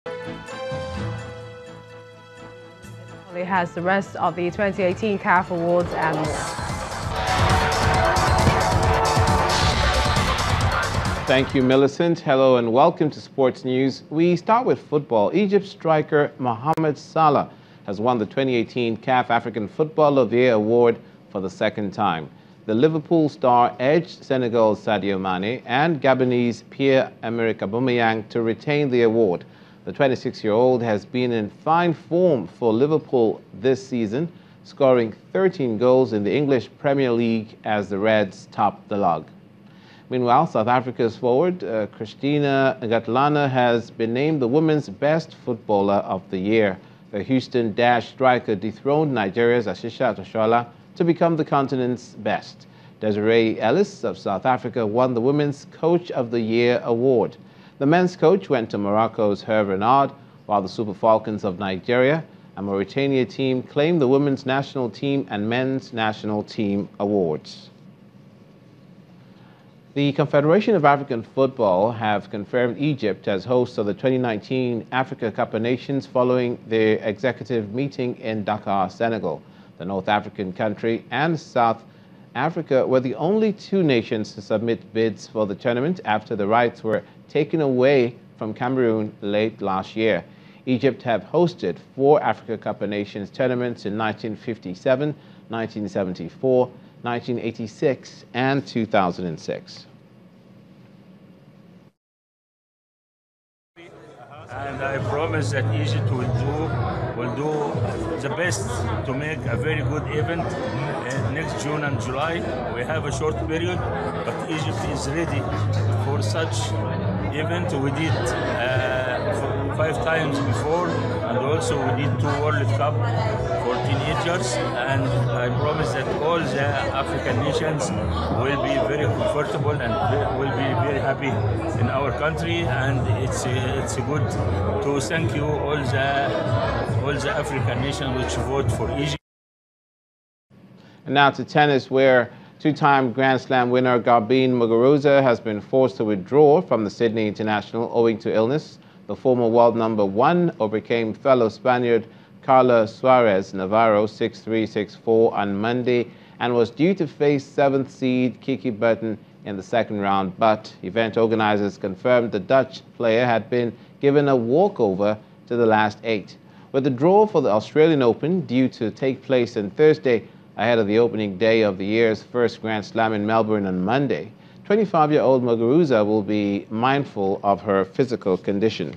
It has the rest of the 2018 CAF Awards and more. Thank you, Millicent. Hello and welcome to Sports News. We start with football. Egypt striker Mohamed Salah has won the 2018 CAF African Footballer of the Year award for the second time. The Liverpool star edged Senegal's Sadio Mane and Gabonese Pierre-Emerick Aubameyang to retain the award. The 26-year-old has been in fine form for Liverpool this season, scoring 13 goals in the English Premier League as the Reds top the log. Meanwhile, South Africa's forward, Christina Gatlana, has been named the Women's Best Footballer of the Year. The Houston Dash striker dethroned Nigeria's Asisat Oshoala to become the continent's best. Desiree Ellis of South Africa won the Women's Coach of the Year award. The men's coach went to Morocco's Hervé Renard, while the Super Falcons of Nigeria and Mauritania team claimed the Women's National Team and Men's National Team awards. The Confederation of African Football have confirmed Egypt as host of the 2019 Africa Cup of Nations following their executive meeting in Dakar, Senegal. The North African country and South Africa were the only two nations to submit bids for the tournament after the rights were taken away from Cameroon late last year. Egypt have hosted 4 Africa Cup of Nations tournaments in 1957, 1974, 1986 and 2006. And I promise that Egypt will do the best to make a very good event next June and July. We have a short period, but Egypt is ready for such event. We did 5 times before, and also we did 2 World Cup for teenagers, and I promise that all the African nations will be very comfortable and will be very happy in our country, and it's good to thank you all the African nations which vote for Egypt. And now to tennis, where two-time Grand Slam winner Garbine Muguruza has been forced to withdraw from the Sydney International owing to illness. The former world number 1 overcame fellow Spaniard Carla Suarez Navarro 6-3, 6-4 on Monday and was due to face 7th seed Kiki Burton in the second round, but event organizers confirmed the Dutch player had been given a walkover to the last 8. With the draw for the Australian Open due to take place on Thursday ahead of the opening day of the year's first Grand Slam in Melbourne on Monday, 25-year-old Muguruza will be mindful of her physical condition.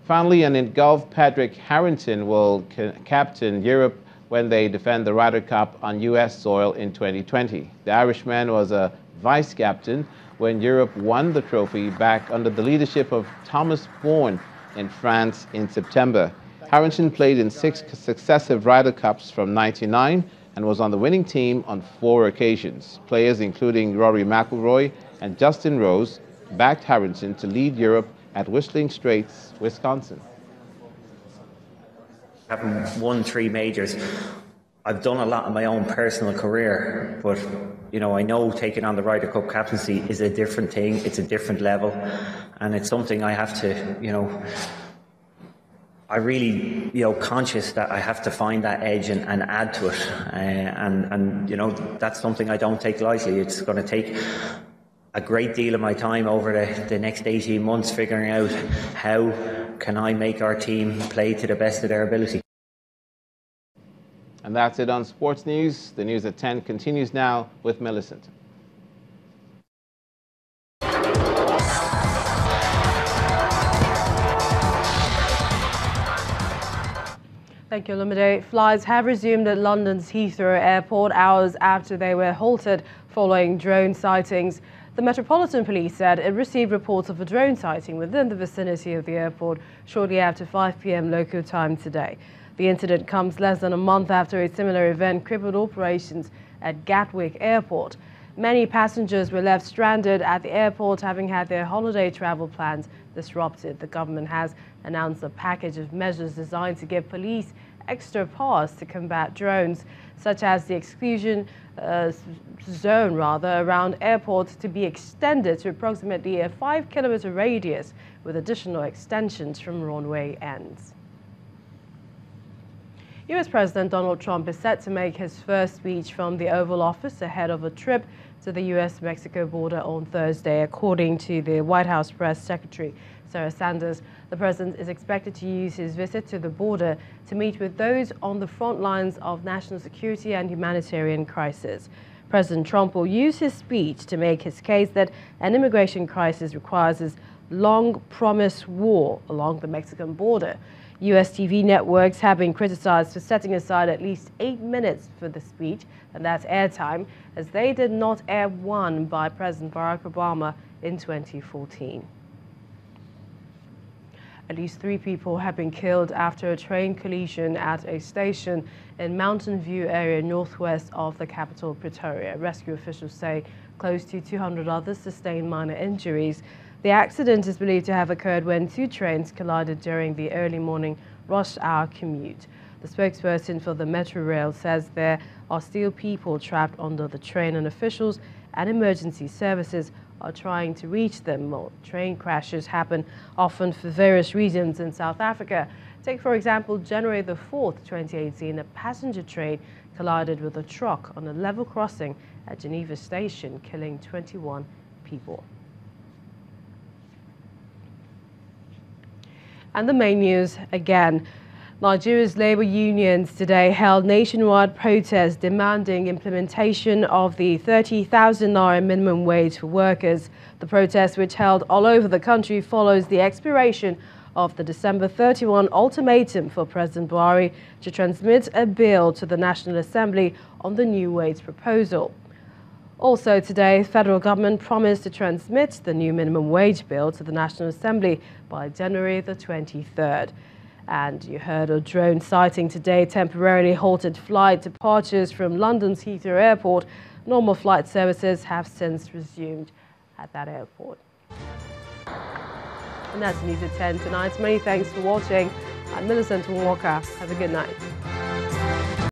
Finally, and in golf, Patrick Harrington will captain Europe when they defend the Ryder Cup on U.S. soil in 2020. The Irishman was a vice-captain when Europe won the trophy back under the leadership of Thomas Bourne in France in September. Harrington played in 6 successive Ryder Cups from '99 and was on the winning team on 4 occasions. Players including Rory McIlroy and Justin Rose backed Harrington to lead Europe at Whistling Straits, Wisconsin. Having won 3 majors, I've done a lot in my own personal career, but you know, I know taking on the Ryder Cup captaincy is a different thing, it's a different level, and it's something I have to, you know, I really, you know, conscious that I have to find that edge and add to it, and you know, that's something I don't take lightly. It's going to take a great deal of my time over the next 18 months figuring out how can I make our team play to the best of their ability. And that's it on Sports News. The news at 10 continues now with Millicent. Thank you, Lumide. Flights have resumed at London's Heathrow Airport hours after they were halted following drone sightings. The Metropolitan Police said it received reports of a drone sighting within the vicinity of the airport shortly after 5 p.m. local time today. The incident comes less than a month after a similar event crippled operations at Gatwick Airport. Many passengers were left stranded at the airport, having had their holiday travel plans disrupted. The government has announced a package of measures designed to give police extra powers to combat drones, such as the exclusion zone around airports to be extended to approximately a 5-kilometer radius, with additional extensions from runway ends. US President Donald Trump is set to make his first speech from the Oval Office ahead of a trip to the US-Mexico border on Thursday, according to the White House press secretary, Sarah Sanders. The president is expected to use his visit to the border to meet with those on the front lines of national security and humanitarian crisis. President Trump will use his speech to make his case that an immigration crisis requires his long-promised war along the Mexican border. US TV networks have been criticized for setting aside at least 8 minutes for the speech, and that's airtime, as they did not air one by President Barack Obama in 2014. At least 3 people have been killed after a train collision at a station in Mountain View area northwest of the capital, Pretoria. Rescue officials say close to 200 others sustained minor injuries. The accident is believed to have occurred when 2 trains collided during the early morning rush hour commute. The spokesperson for the Metro Rail says there are still people trapped under the train, and officials and emergency services are trying to reach them. Well, train crashes happen often for various reasons in South Africa. Take, for example, January the 4th, 2018, a passenger train collided with a truck on a level crossing at Geneva Station, killing 21 people. And the main news again. Nigeria's labor unions today held nationwide protests demanding implementation of the 30,000 naira minimum wage for workers. The protest, which held all over the country, follows the expiration of the December 31 ultimatum for President Buhari to transmit a bill to the National Assembly on the new wage proposal. Also today, the federal government promised to transmit the new minimum wage bill to the National Assembly by January the 23rd. And you heard a drone sighting today temporarily halted flight departures from London's Heathrow Airport. Normal flight services have since resumed at that airport. And that's News at 10 tonight. Many thanks for watching. I'm Millicent Walker. Have a good night.